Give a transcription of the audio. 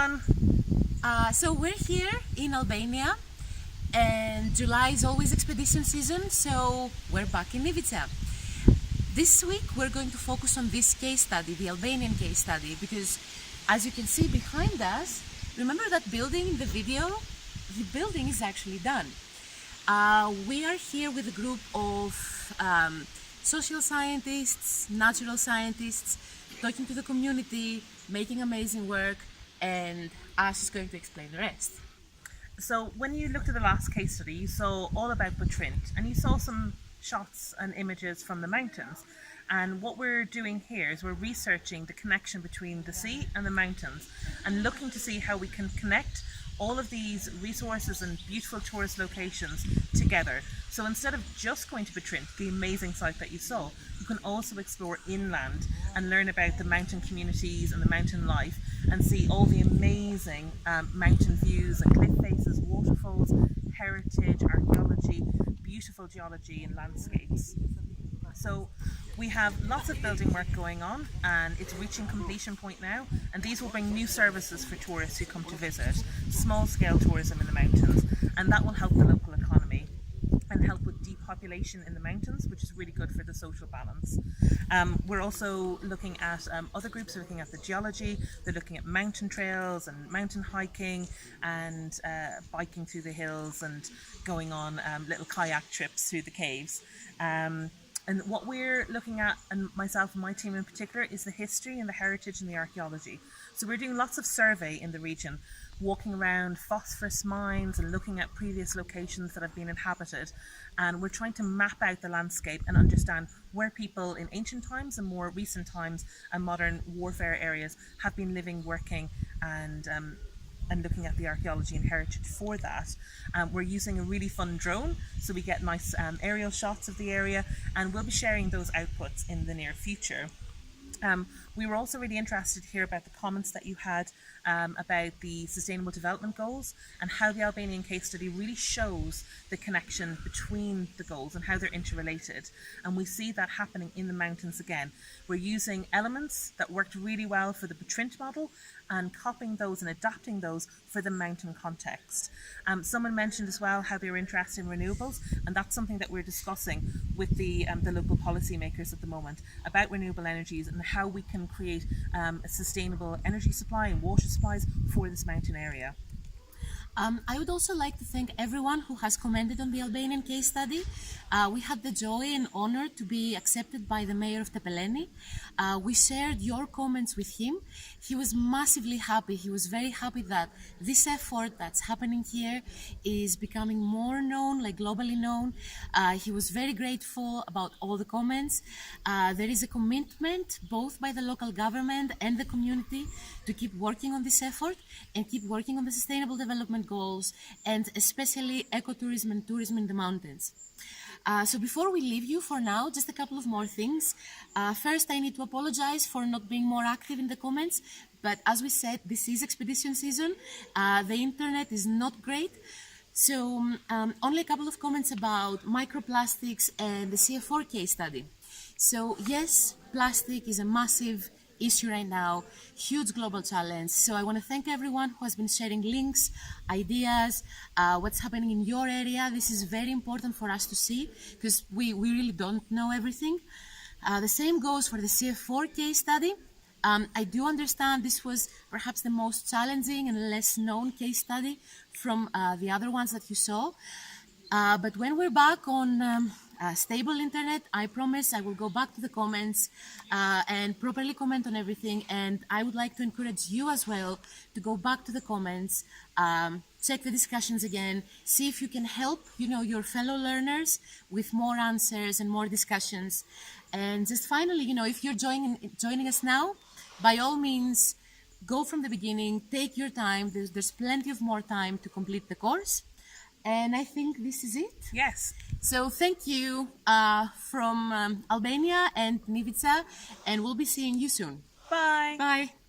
everyone. So we're here in Albania, and July is always expedition season, so we're back in Ivica. This week we're going to focus on this case study, the Albanian case study, because as you can see behind us, remember that building in the video? The building is actually done. We are here with a group of social scientists, natural scientists, talking to the community, making amazing work, and Ash is going to explain the rest. So when you looked at the last case study, you saw all about Butrint, and you saw some shots and images from the mountains. And what we're doing here is we're researching the connection between the sea and the mountains and looking to see how we can connect all of these resources and beautiful tourist locations together. So instead of just going to Butrint, the amazing site that you saw, you can also explore inland and learn about the mountain communities and the mountain life and see all the amazing mountain views and cliff faces, waterfalls, heritage, archaeology, beautiful geology and landscapes. So we have lots of building work going on and it's reaching completion point now, and these will bring new services for tourists who come to visit, small scale tourism in the mountains, and that will help the local economy and help with depopulation in the mountains, which is really good for the social balance. We're also looking at, other groups are looking at the geology, they're looking at mountain trails and mountain hiking and biking through the hills and going on little kayak trips through the caves. And what we're looking at, and myself and my team in particular, is the history and the heritage and the archaeology. So we're doing lots of survey in the region, walking around phosphorus mines and looking at previous locations that have been inhabited. And we're trying to map out the landscape and understand where people in ancient times and more recent times and modern warfare areas have been living, working, and looking at the archaeology and heritage for that. We're using a really fun drone, so we get nice aerial shots of the area, and we'll be sharing those outputs in the near future. We were also really interested to hear about the comments that you had about the Sustainable Development Goals and how the Albanian case study really shows the connection between the goals and how they're interrelated. And we see that happening in the mountains again. We're using elements that worked really well for the Butrint model and copying those and adapting those for the mountain context. Someone mentioned as well how they were interested in renewables, and that's something that we're discussing with the local policymakers at the moment about renewable energies and how we can create a sustainable energy supply and water supplies for this mountain area. I would also like to thank everyone who has commented on the Albanian case study. We had the joy and honor to be accepted by the mayor of Tepeleni. We shared your comments with him. He was massively happy. He was very happy that this effort that's happening here is becoming more known, like globally known. He was very grateful about all the comments. There is a commitment both by the local government and the community to keep working on this effort and keep working on the sustainable development goals, and especially ecotourism and tourism in the mountains. So before we leave you for now, just a couple of more things. First, I need to apologize for not being more active in the comments, but as we said, this is expedition season. The internet is not great. So only a couple of comments about microplastics and the CF4 case study. So yes, plastic is a massive issue right now, huge global challenge. So I want to thank everyone who has been sharing links, ideas, what's happening in your area. This is very important for us to see because we really don't know everything. The same goes for the CF4 case study. I do understand this was perhaps the most challenging and less known case study from the other ones that you saw. But when we're back on stable internet, I promise I will go back to the comments and properly comment on everything. And I would like to encourage you as well to go back to the comments, check the discussions again, see if you can help, your fellow learners with more answers and more discussions. And just finally, if you're joining us now, by all means, go from the beginning, take your time. There's plenty of more time to complete the course. And I think this is it. Yes. So thank you from Albania and Ivica, and we'll be seeing you soon. Bye. Bye.